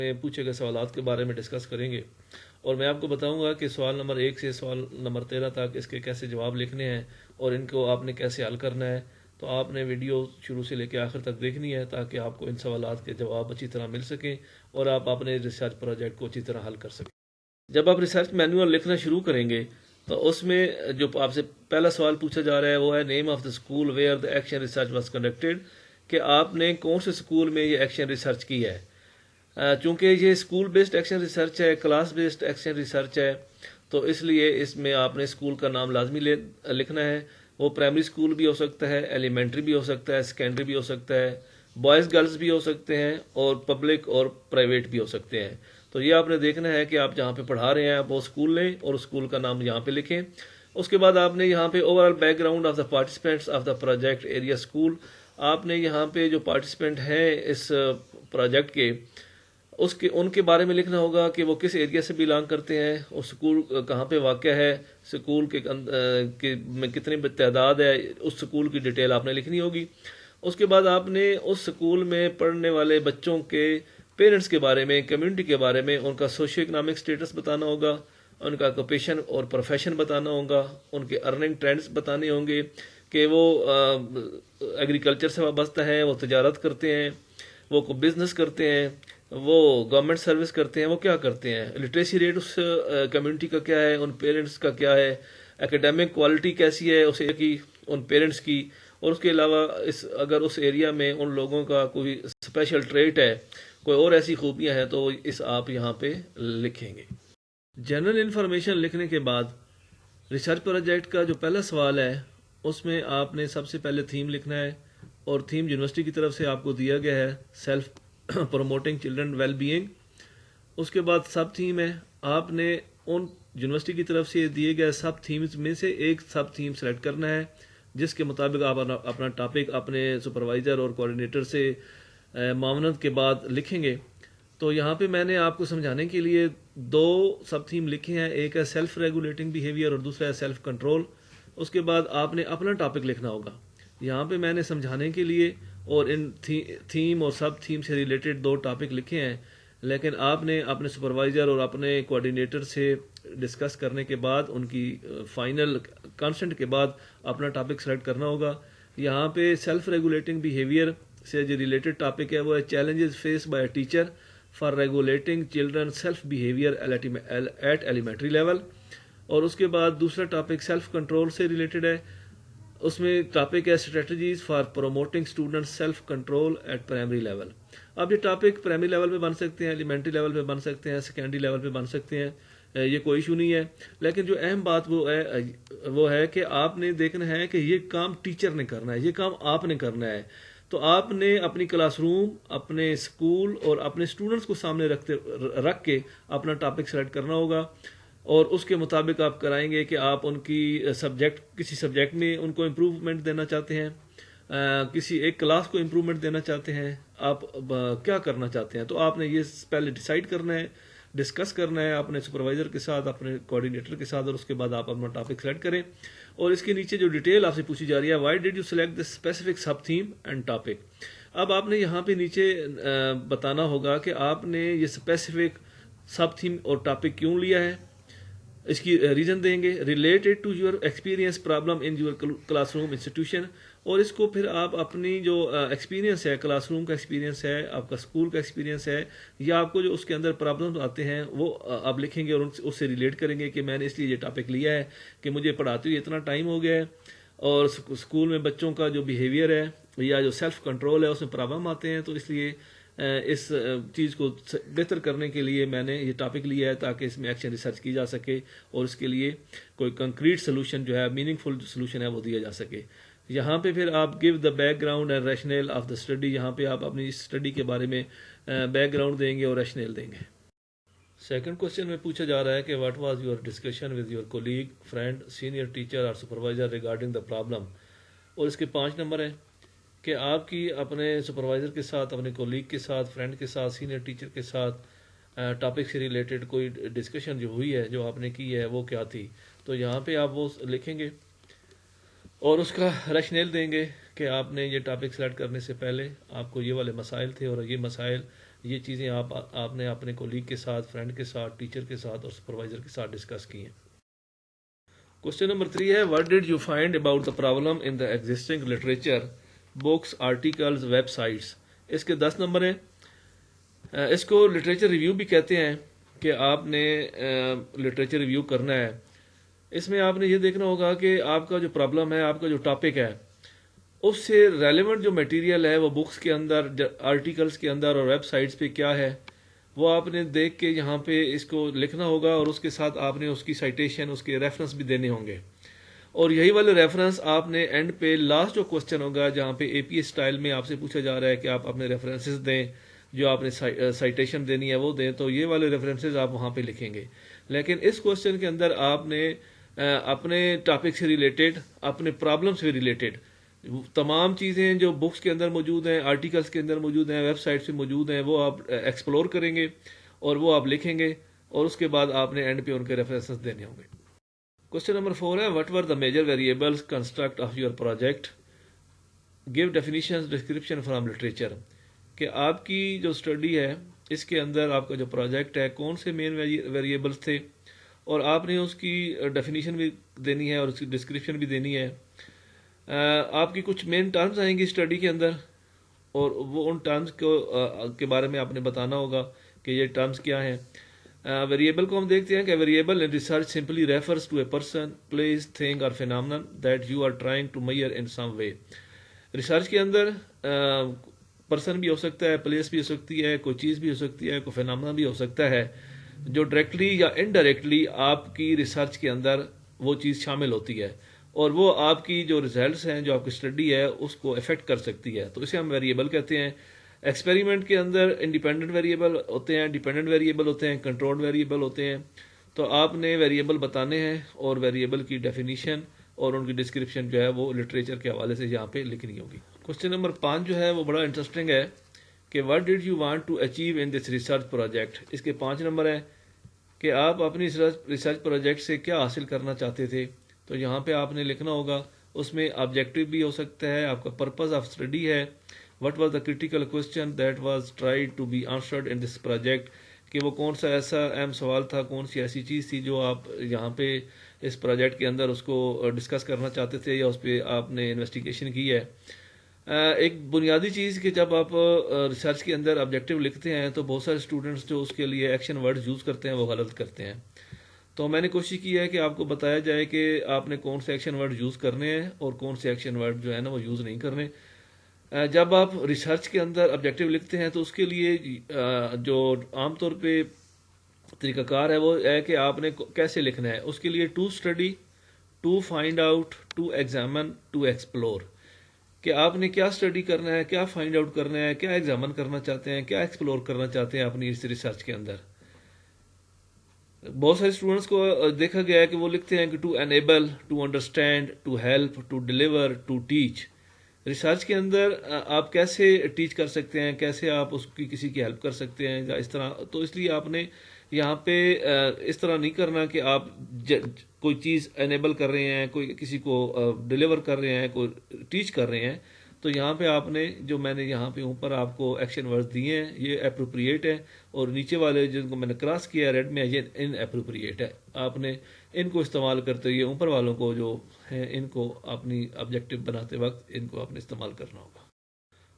میں پوچھے گئے سوالات کے بارے میں ڈسکس کریں گے، اور میں آپ کو بتاؤں گا کہ سوال نمبر 1 سے سوال نمبر 13 تک اس کے کیسے جواب لکھنے ہیں اور ان کو آپ نے کیسے حل کرنا ہے. تو آپ نے ویڈیو شروع سے لے کے آخر تک دیکھنی ہے تاکہ آپ کو ان سوالات کے جواب اچھی طرح مل سکیں اور آپ اپنے ریسرچ پروجیکٹ کو اچھی طرح حل کر سکیں. جب آپ ریسرچ مینوئل لکھنا شروع کریں گے تو اس میں جو آپ سے پہلا سوال پوچھا جا رہا ہے وہ ہے name of the school where the action research was conducted, کہ آپ نے کون سے اسکول میں یہ ایکشن ریسرچ کی ہے. چونکہ یہ اسکول بیسڈ ایکشن ریسرچ ہے، کلاس بیسڈ ایکشن ریسرچ ہے، تو اس لیے اس میں آپ نے اسکول کا نام لازمی لکھنا ہے. وہ پرائمری اسکول بھی ہو سکتا ہے، ایلیمنٹری بھی ہو سکتا ہے، سیکنڈری بھی ہو سکتا ہے، بوائز گرلز بھی ہو سکتے ہیں، اور پبلک اور پرائیویٹ بھی ہو سکتے ہیں. تو یہ آپ نے دیکھنا ہے کہ آپ جہاں پہ پڑھا رہے ہیں آپ وہ اسکول لیں اور اسکول کا نام یہاں پہ لکھیں. اس کے بعد آپ نے یہاں پہ over all back ground of the participants of the project area school, آپ نے یہاں پہ جو پارٹیسپینٹ ہیں اس پروجیکٹ کے ان کے بارے میں لکھنا ہوگا کہ وہ کس ایریا سے بلانگ کرتے ہیں، اور اسکول کہاں پہ واقع ہے، اسکول میں کتنی تعداد ہے، اس اسکول کی ڈیٹیل آپ نے لکھنی ہوگی. اس کے بعد آپ نے اس اسکول میں پڑھنے والے بچوں کے پیرنٹس کے بارے میں، کمیونٹی کے بارے میں، ان کا سوشو اکنامک سٹیٹس بتانا ہوگا، ان کا آکوپیشن اور پروفیشن بتانا ہوگا، ان کے ارننگ ٹرینڈز بتانے ہوں گے کہ وہ ایگریکلچر سے وابستہ ہیں، وہ تجارت کرتے ہیں، وہ بزنس کرتے ہیں، وہ گورنمنٹ سروس کرتے ہیں، وہ کیا کرتے ہیں، لٹریسی ریٹ اس کمیونٹی کا کیا ہے، ان پیرنٹس کا کیا ہے، ایکیڈیمک کوالٹی کیسی ہے اس ایریا کی، ان پیرنٹس کی، اور اس کے علاوہ اگر اس ایریا میں ان لوگوں کا کوئی اسپیشل ٹریٹ ہے، کوئی اور ایسی خوبیاں ہیں تو آپ یہاں پہ لکھیں گے. جنرل انفارمیشن لکھنے کے بعد ریسرچ پروجیکٹ کا جو پہلا سوال ہے اس میں آپ نے سب سے پہلے تھیم لکھنا ہے، اور تھیم یونیورسٹی کی طرف سے آپ کو دیا گیا ہے self promoting children well being. اس کے بعد سب تھیم ہے، آپ نے ان یونیورسٹی کی طرف سے دیے گئے سب تھیمز میں سے ایک سب تھیم سلیکٹ کرنا ہے جس کے مطابق آپ اپنا ٹاپک اپنے سپروائزر اور کوآرڈینیٹر سے معاونت کے بعد لکھیں گے. تو یہاں پہ میں نے آپ کو سمجھانے کے لیے 2 سب تھیم لکھے ہیں، ایک ہے سیلف ریگولیٹنگ بیہیویئر اور دوسرا ہے سیلف کنٹرول. اس کے بعد آپ نے اپنا ٹاپک لکھنا ہوگا. یہاں پہ میں نے سمجھانے کے لیے اور ان تھیم اور سب تھیم سے ریلیٹڈ 2 ٹاپک لکھے ہیں، لیکن آپ نے اپنے سپروائزر اور اپنے کوآرڈینیٹر سے ڈسکس کرنے کے بعد ان کی فائنل کانسنٹ کے بعد اپنا ٹاپک سلیکٹ کرنا ہوگا. یہاں پہ سیلف ریگولیٹنگ بیہیویئر سے جو ریلیٹڈ ٹاپک ہے وہ ہے challenges face by a teacher for regulating children self behaviour at elementary level. اور اس کے بعد دوسرا ٹاپک سیلف کنٹرول سے ریلیٹڈ ہے، اس میں ٹاپک ہے strategies for promoting student self control at primary level. اب یہ ٹاپک پرائمری لیول پہ بن سکتے ہیں، ایلیمنٹری لیول پہ بن سکتے ہیں، سیکنڈری لیول پہ بن سکتے ہیں، یہ کوئی ایشو نہیں ہے. لیکن جو اہم بات وہ ہے کہ آپ نے دیکھنا ہے کہ یہ کام ٹیچر نے کرنا ہے، یہ کام آپ نے کرنا ہے. تو آپ نے اپنی کلاس روم، اپنے اسکول اور اپنے اسٹوڈنٹس کو سامنے رکھ کے اپنا ٹاپک سلیکٹ کرنا ہوگا، اور اس کے مطابق آپ کرائیں گے کہ آپ ان کی کسی سبجیکٹ میں ان کو امپروومنٹ دینا چاہتے ہیں، کسی ایک کلاس کو امپروومنٹ دینا چاہتے ہیں، آپ کیا کرنا چاہتے ہیں. تو آپ نے یہ پہلے ڈیسائیڈ کرنا ہے، ڈسکس کرنا ہے اپنے سپروائزر کے ساتھ، اپنے کوآرڈینیٹر کے ساتھ، اور اس کے بعد آپ اپنا ٹاپک سلیکٹ کریں. اور اس کے نیچے جو ڈیٹیل آپ سے پوچھی جا رہی ہے، why did you select this specific sub theme and topic. اب آپ نے یہاں پہ نیچے بتانا ہوگا کہ آپ نے یہ اسپیسیفک سب تھیم اور ٹاپک کیوں لیا ہے، اس کی ریزن دیں گے. Related to your experience problem in your classroom institution, اور اس کو پھر آپ اپنی جو ایکسپیرینس ہے، کلاس روم کا ایکسپیرینس ہے، آپ کا اسکول کا ایکسپیرینس ہے، یا آپ کو جو اس کے اندر پرابلم آتے ہیں وہ آپ لکھیں گے اور اس سے ریلیٹ کریں گے کہ میں نے اس لیے یہ ٹاپک لیا ہے کہ مجھے پڑھاتے ہوئے اتنا ٹائم ہو گیا ہے، اور اسکول میں بچوں کا جو بیہیویئر ہے یا جو سیلف کنٹرول ہے اس میں پرابلم آتے ہیں، تو اس لیے اس چیز کو بہتر کرنے کے لیے میں نے یہ ٹاپک لیا ہے تاکہ اس میں ایکشن ریسرچ کی جا سکے اور اس کے لیے کوئی کنکریٹ سلوشن جو ہے، میننگ فل سلوشن ہے، وہ دیا جا سکے. یہاں پہ پھر آپ give the back ground and rational of the study, یہاں پہ آپ اپنی اسٹڈی کے بارے میں بیک گراؤنڈ دیں گے اور ریشنل دیں گے. سیکنڈ کوشچن میں پوچھا جا رہا ہے کہ what was your discussion with your colleague, friend, senior teacher اور سپروائزر ریگارڈنگ دا پرابلم. اور اس کے 5 نمبر ہیں کہ آپ کی اپنے سپروائزر کے ساتھ، اپنے کولیگ کے ساتھ، فرینڈ کے ساتھ، سینئر ٹیچر کے ساتھ ٹاپک سے ریلیٹڈ کوئی ڈسکشن جو ہوئی ہے، جو آپ نے کی ہے، وہ کیا تھی. تو یہاں پہ آپ وہ لکھیں گے اور اس کا ریشنل دیں گے کہ آپ نے یہ ٹاپک سلیکٹ کرنے سے پہلے آپ کو یہ والے مسائل تھے، اور یہ مسائل یہ چیزیں آپ نے اپنے کولیگ کے ساتھ، فرینڈ کے ساتھ، ٹیچر کے ساتھ اور سپروائزر کے ساتھ ڈسکس کی ہیں۔ کوشچن نمبر 3 ہے what did you find about the problem in the existing literature, books, articles, websites. اس کے 10 نمبر ہیں۔ اس کو لٹریچر ریویو بھی کہتے ہیں کہ آپ نے لٹریچر ریویو کرنا ہے۔ اس میں آپ نے یہ دیکھنا ہوگا کہ آپ کا جو پرابلم ہے، آپ کا جو ٹاپک ہے، اس سے ریلیونٹ جو میٹیریل ہے وہ بکس کے اندر، آرٹیکلز کے اندر اور ویب سائٹس پہ کیا ہے، وہ آپ نے دیکھ کے یہاں پہ اس کو لکھنا ہوگا، اور اس کے ساتھ آپ نے اس کی سائٹیشن، اس کے ریفرنس بھی دینے ہوں گے۔ اور یہی والے ریفرنس آپ نے اینڈ پہ لاسٹ جو کوسچن ہوگا جہاں پہ اے پی ایس اسٹائل میں آپ سے پوچھا جا رہا ہے کہ آپ اپنے ریفرنسز دیں، جو آپ نے سائٹیشن دینی ہے وہ دیں، تو یہ والے ریفرنسز آپ وہاں پہ لکھیں گے۔ لیکن اس کوسچن کے اندر آپ نے اپنے ٹاپک سے ریلیٹڈ، اپنے پرابلم سے ریلیٹڈ تمام چیزیں جو بکس کے اندر موجود ہیں، آرٹیکلس کے اندر موجود ہیں، ویب سائٹس پہ موجود ہیں، وہ آپ ایکسپلور کریں گے اور وہ آپ لکھیں گے، اور اس کے بعد آپ نے اینڈ پہ ان کے ریفرنسز دینے ہوں گے۔ کوسچن نمبر 4 ہے what were the major variables construct of your project, give definitions description from literature, کہ آپ کی جو اسٹڈی ہے اس کے اندر آپ کا جو پروجیکٹ ہے کون سے مین ویریبلز تھے، اور آپ نے اس کی ڈیفینیشن بھی دینی ہے اور اس کی ڈسکرپشن بھی دینی ہے۔ آپ کی کچھ مین ٹرمز آئیں گی اسٹڈی کے اندر، اور وہ ان ٹرمز کے بارے میں آپ نے بتانا ہوگا کہ یہ ٹرمز کیا ہیں۔ ویریبل کو ہم دیکھتے ہیں کہ variable in research simply refers to a person, place, thing اور phenomenon that you are trying to measure in some way. Research کے اندر پرسن بھی ہو سکتا ہے، پلیس بھی ہو سکتی ہے، کوئی چیز بھی ہو سکتی ہے، کوئی فینامنا بھی ہو سکتا ہے، جو ڈائریکٹلی یا انڈائریکٹلی آپ کی ریسرچ کے اندر وہ چیز شامل ہوتی ہے، اور وہ آپ کی جو ریزلٹس ہیں، جو آپ کی اسٹڈی ہے، اس کو افیکٹ کر سکتی ہے، تو اسے ہم ویریبل کہتے ہیں۔ ایکسپیریمنٹ کے اندر انڈیپینڈنٹ ویریبل ہوتے ہیں، ڈیپینڈنٹ ویریبل ہوتے ہیں، کنٹرول ویریبل ہوتے ہیں، تو آپ نے ویریبل بتانے ہیں، اور ویریبل کی ڈیفینیشن اور ان کی ڈسکرپشن جو ہے وہ لٹریچر کے حوالے سے یہاں پہ لکھنی ہوگی۔ کوسچن نمبر 5 جو ہے وہ بڑا انٹرسٹنگ ہے کہ what did you want to achieve in this research project. اس کے 5 نمبر ہیں کہ آپ اپنی ریسرچ پروجیکٹ سے کیا حاصل کرنا چاہتے تھے، تو یہاں پہ آپ نے لکھنا ہوگا۔ اس میں آبجیکٹو بھی ہو سکتا ہے، آپ کا پرپز آف اسٹڈی ہے، what was the critical question that was try to be answered in this project, کہ وہ کون سا ایسا اہم سوال تھا، کون سی ایسی چیز تھی جو آپ یہاں پہ اس پروجیکٹ کے اندر اس کو ڈسکس کرنا چاہتے تھے، یا اس پہ آپ نے انویسٹیگیشن کی ہے۔ ایک بنیادی چیز کہ جب آپ ریسرچ کے اندر آبجیکٹو لکھتے ہیں تو بہت سارے اسٹوڈنٹس جو اس کے لیے ایکشن ورڈ یوز کرتے ہیں وہ غلط کرتے ہیں، تو میں نے کوشش کی ہے کہ آپ کو بتایا جائے کہ آپ نے کون سے ایکشن ورڈ یوز کرنے ہیں اور کون سے ایکشن ورڈ جو ہے نا وہ یوز نہیں کرنے۔ جب آپ ریسرچ کے اندر آبجیکٹو لکھتے ہیں تو اس کے لیے جو عام طور پہ طریقہ کار ہے وہ ہے کہ آپ نے کیسے لکھنا ہے۔ اس کے لیے to study, to find out, to examine, to explore, کہ آپ نے کیا اسٹڈی کرنا ہے، کیا فائنڈ آؤٹ کرنا ہے، کیا ایگزامن کرنا چاہتے ہیں، کیا ایکسپلور کرنا چاہتے ہیں اپنی اس ریسرچ کے اندر۔ بہت سارے اسٹوڈنٹس کو دیکھا گیا ہے کہ وہ لکھتے ہیں کہ to enable, to understand, to help, to deliver, to teach. Research کے اندر آپ کیسے ٹیچ کر سکتے ہیں، کیسے آپ اس کی کسی کی ہیلپ کر سکتے ہیں، یا اس طرح، تو اس لیے آپ نے یہاں پہ اس طرح نہیں کرنا کہ آپ کوئی چیز انیبل کر رہے ہیں، کوئی کسی کو ڈیلیور کر رہے ہیں، کوئی ٹیچ کر رہے ہیں، تو یہاں پہ آپ نے جو میں نے یہاں پہ اوپر آپ کو ایکشن ورڈ دیے ہیں یہ اپروپریٹ ہے، اور نیچے والے جن کو میں نے کراس کیا ریڈ میں یہ ان اپروپریٹ ہے۔ آپ نے ان کو استعمال کرتے ہوئے اوپر والوں کو جو ہیں ان کو اپنی آبجیکٹو بناتے وقت ان کو آپ نے استعمال کرنا ہوگا۔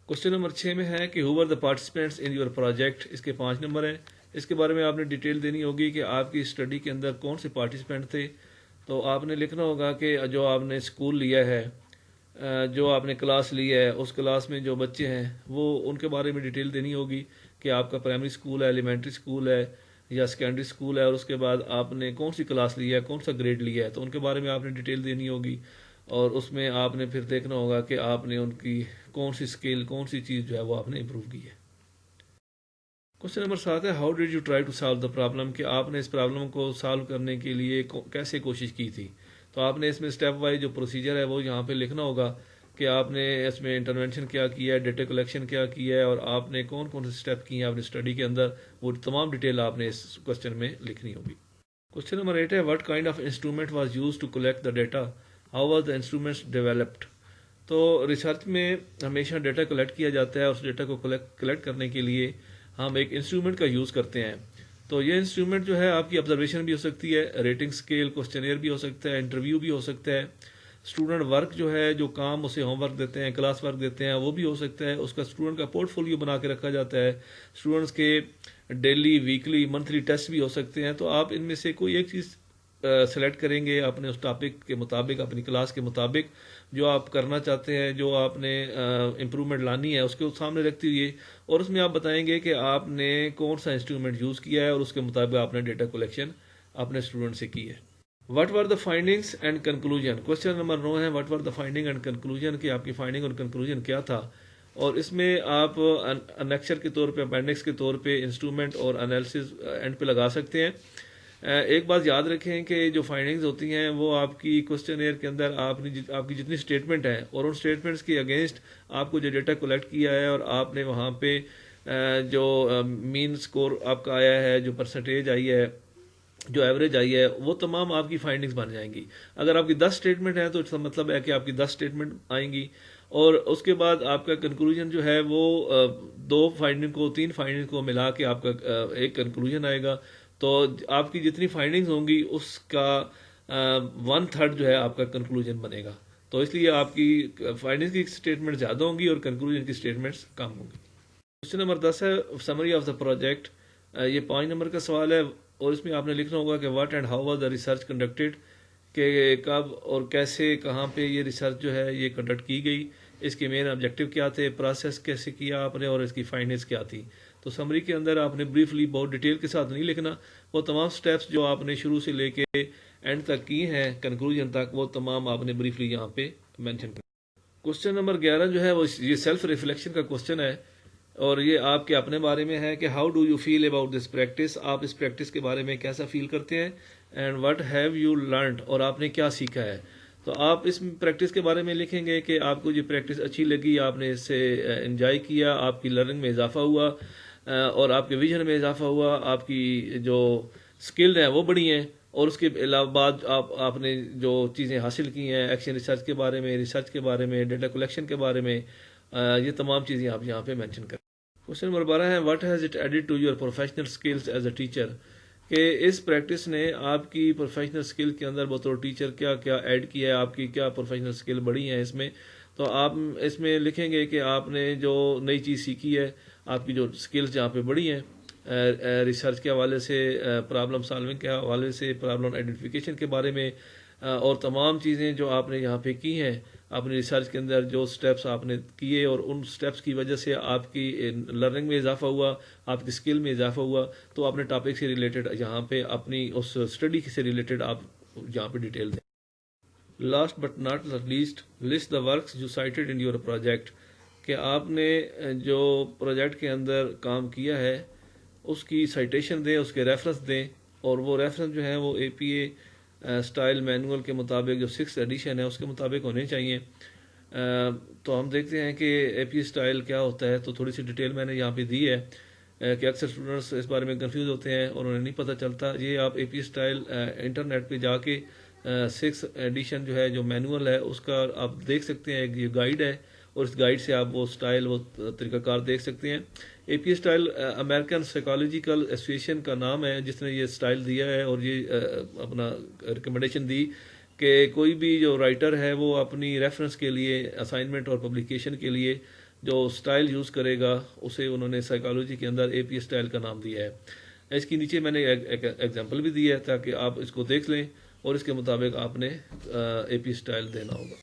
کوسچن نمبر 6 میں ہے کہ who are the participants in your project. اس کے 5 نمبر ہیں۔ اس کے بارے میں آپ نے ڈیٹیل دینی ہوگی کہ آپ کی اسٹڈی کے اندر کون سے پارٹیسپینٹ تھے، تو آپ نے لکھنا ہوگا کہ جو آپ نے اسکول لیا ہے، جو آپ نے کلاس لی ہے، اس کلاس میں جو بچے ہیں وہ ان کے بارے میں ڈیٹیل دینی ہوگی کہ آپ کا پرائمری اسکول ہے، ایلیمنٹری اسکول ہے یا سیکنڈری اسکول ہے، اور اس کے بعد آپ نے کون سی کلاس لی ہے، کون سا گریڈ لیا ہے، تو ان کے بارے میں آپ نے ڈیٹیل دینی ہوگی، اور اس میں آپ نے پھر دیکھنا ہوگا کہ آپ نے ان کی کون سی اسکل، کون سی چیز جو ہے وہ آپ نے امپروو کی ہے۔ کوسچن نمبر 7 ہے how did you try to solve the problem, کہ آپ نے اس پرابلم کو سالو کرنے کے لیے کیسے کوشش کی تھی، تو آپ نے اس میں اسٹیپ وائز جو پروسیجر ہے وہ یہاں پہ لکھنا ہوگا کہ آپ نے اس میں انٹرونشن کیا کیا ہے، ڈیٹا کلیکشن کیا کیا ہے، اور آپ نے کون کون سے اسٹیپ کیے ہیں اپنی اسٹڈی کے اندر، وہ تمام ڈیٹیل آپ نے اس کوسچن میں لکھنی ہوگی۔ کوسچن نمبر 8 ہے what kind of instrument was use to collect the data, how was the instrument developed, تو ریسرچ میں ہمیشہ ڈیٹا کلیکٹ کیا جاتا ہے، اس ڈیٹا کو کلیکٹ کرنے کے لیے ہم ایک انسٹرومنٹ کا یوز کرتے ہیں. تو یہ انسٹرومنٹ جو ہے آپ کی آبزرویشن بھی ہو سکتی ہے، ریٹنگ اسکیل، کوسچنیئر بھی ہو سکتا ہے، انٹرویو بھی ہو سکتا ہے، اسٹوڈنٹ ورک جو ہے، جو کام اسے ہوم ورک دیتے ہیں، کلاس ورک دیتے ہیں، وہ بھی ہو سکتا ہے. اس کا اسٹوڈنٹ کا پورٹ فولیو بنا کے رکھا جاتا ہے. اسٹوڈنٹس کے ڈیلی، ویکلی، منتھلی ٹیسٹ بھی ہو سکتے ہیں. تو آپ ان میں سے کوئی ایک چیز سلیکٹ کریں گے اپنے اس ٹاپک کے مطابق، اپنی کلاس کے مطابق، جو آپ کرنا چاہتے ہیں، جو آپ نے امپرومنٹ لانی ہے، اس کو سامنے رکھتے ہوئے، اور اس میں آپ بتائیں گے کہ آپ نے کون سا انسٹرومنٹ یوز کیا ہے اور اس کے مطابق آپ نے ڈیٹا کلیکشن اپنے اسٹوڈنٹ سے کی ہے. What were the findings and conclusion. Question number 9 ہے what were the finding and conclusion, کہ آپ کی فائنڈنگ اور کنکلوژن کیا تھا. اور اس میں آپ انیکچر کے طور پہ، اپینڈکس کے طور پہ انسٹرومنٹ اور انالیسز اینڈ پہ لگا سکتے ہیں. ایک بات یاد رکھیں کہ جو فائنڈنگز ہوتی ہیں وہ آپ کی کوسچنیئر کے اندر آپ کی جتنی اسٹیٹمنٹ ہے، اور ان اسٹیٹمنٹس کے اگینسٹ آپ کو جو ڈیٹا کلیکٹ کیا ہے، اور آپ نے وہاں پہ جو مین سکور آپ کا آیا ہے، جو پرسنٹیج آئی ہے، جو ایوریج آئی ہے، وہ تمام آپ کی فائنڈنگز بن جائیں گی. اگر آپ کی 10 اسٹیٹمنٹ ہیں تو اس کا مطلب ہے کہ آپ کی 10 اسٹیٹمنٹ آئیں گی. اور اس کے بعد آپ کا کنکلوژن جو ہے وہ 2 فائنڈنگ کو، 3 فائنڈنگ کو ملا کے آپ کا ایک کنکلوژن آئے گا. تو آپ کی جتنی فائنڈنگز ہوں گی اس کا 1/3 جو ہے آپ کا کنکلوژن بنے گا. تو اس لیے آپ کی فائنڈنگز کی اسٹیٹمنٹ زیادہ ہوں گی اور کنکلوژن کی اسٹیٹمنٹس کم ہوں گی. کوشچن نمبر 10 ہے سمری آف دا پروجیکٹ. یہ 5 نمبر کا سوال ہے، اور اس میں آپ نے لکھنا ہوگا کہ what and how was the research conducted, کہ کب اور کیسے، کہاں پہ یہ ریسرچ جو ہے یہ کنڈکٹ کی گئی، اس کے مین آبجیکٹیو کیا تھے، پروسیس کیسے کیا آپ نے، اور اس کی فائنڈنگز کیا تھی. تو سمری کے اندر آپ نے بریفلی، بہت ڈیٹیل کے ساتھ نہیں لکھنا، وہ تمام سٹیپس جو آپ نے شروع سے لے کے اینڈ تک کی ہیں کنکلوژن تک، وہ تمام آپ نے بریفلی یہاں پہ مینشن کرنا. کوشچن نمبر 11 جو ہے وہ یہ سیلف ریفلیکشن کا کوشچن ہے، اور یہ آپ کے اپنے بارے میں ہے کہ how do you feel about this practice, آپ اس پریکٹس کے بارے میں کیسا فیل کرتے ہیں. And what have you learned, اور آپ نے کیا سیکھا ہے. تو آپ اس پریکٹس کے بارے میں لکھیں گے کہ آپ کو یہ پریکٹس اچھی لگی، آپ نے اس سے انجوائے کیا، آپ کی لرننگ میں اضافہ ہوا، اور آپ کے ویژن میں اضافہ ہوا، آپ کی جو اسکل ہیں وہ بڑھی ہیں، اور اس کے علاوہ بعد آپ نے جو چیزیں حاصل کی ہیں، ایکشن ریسرچ کے بارے میں، ریسرچ کے بارے میں، ڈیٹا کلیکشن کے بارے میں، یہ تمام چیزیں آپ یہاں پہ مینشن کریں. کوشچن نمبر 12 ہے what has it added to your professional skills as a teacher, کہ اس پریکٹس نے آپ کی پروفیشنل اسکل کے اندر بطور ٹیچر کیا کیا ایڈ کیا ہے، آپ کی کیا پروفیشنل اسکل بڑھی ہیں اس میں. تو آپ اس میں لکھیں گے کہ آپ نے جو نئی چیز سیکھی ہے، آپ کی جو اسکلز جہاں پہ بڑھی ہیں، ریسرچ کے حوالے سے، پرابلم سالونگ کے حوالے سے، پرابلم آئیڈینٹیفیکیشن کے بارے میں، اور تمام چیزیں جو آپ نے یہاں پہ کی ہیں اپنی ریسرچ کے اندر، جو سٹیپس آپ نے کیے، اور ان سٹیپس کی وجہ سے آپ کی لرننگ میں اضافہ ہوا، آپ کی اسکل میں اضافہ ہوا. تو اپنے ٹاپک سے ریلیٹڈ یہاں پہ، اپنی اس اسٹڈی سے ریلیٹڈ آپ یہاں پہ ڈیٹیل دیں. Last but not least, list the works you cited in your project, کہ آپ نے جو پروجیکٹ کے اندر کام کیا ہے اس کی سائٹیشن دیں، اس کے ریفرنس دیں، اور وہ ریفرنس جو ہیں وہ اے پی اے اسٹائل مینول کے مطابق، جو 6 ایڈیشن ہے اس کے مطابق ہونے چاہیے. تو ہم دیکھتے ہیں کہ اے پی اسٹائل کیا ہوتا ہے. تو تھوڑی سی ڈیٹیل میں نے یہاں پہ دی ہے کہ اکثر اسٹوڈنٹس اس بارے میں کنفیوز ہوتے ہیں اور انہیں نہیں پتہ چلتا. یہ آپ اے پی اسٹائل انٹرنیٹ پہ جا کے 6 ایڈیشن جو ہے، جو مینول ہے، اس کا آپ دیکھ سکتے ہیں. یہ گائیڈ ہے، اور اس گائیڈ سے آپ وہ اسٹائل، وہ طریقہ کار دیکھ سکتے ہیں. اے پی اسٹائل امریکن سائیکالوجیکل ایسوسیشن کا نام ہے جس نے یہ اسٹائل دیا ہے، اور یہ اپنا ریکمنڈیشن دی کہ کوئی بھی جو رائٹر ہے وہ اپنی ریفرنس کے لیے، اسائنمنٹ اور پبلیکیشن کے لیے جو اسٹائل یوز کرے گا، اسے انہوں نے سائیکالوجی کے اندر اے پی اسٹائل کا نام دیا ہے. اس کے نیچے میں نے ایک ایگزامپل بھی دی ہے تاکہ آپ اس کو دیکھ لیں، اور اس کے مطابق آپ نے اے پی اسٹائل دینا ہوگا.